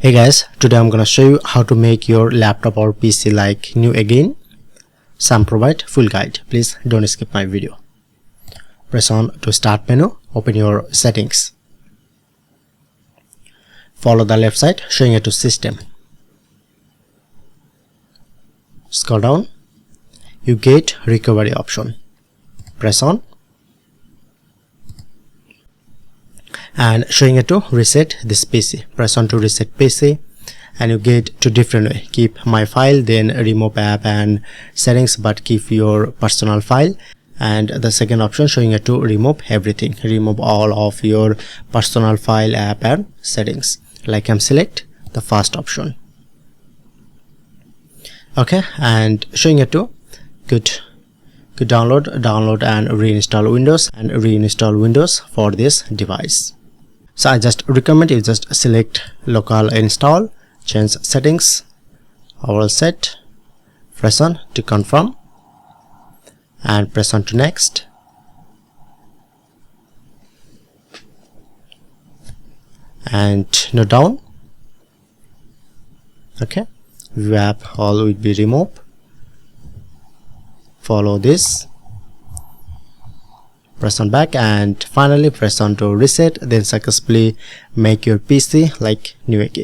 Hey guys, today I'm gonna show you how to make your laptop or PC like new again. Sam provide full guide. Please don't skip my video. Press on to start menu, open your settings. Follow the left side showing it to system. Scroll down, you get recovery option. Press on and showing it to reset this PC. Press on to reset PC and you get two different way. Keep my file, then remove app and settings, but keep your personal file. And the second option showing it to remove everything, remove all of your personal file, app and settings. Like I'm select the first option. Okay, and showing it to good download and reinstall Windows for this device. So I just recommend you just select local install, change settings, all set, press on to confirm and press on to next. And note down. Okay, view app all will be removed. Follow this, press on back and finally press on to reset, then successfully make your PC like new again.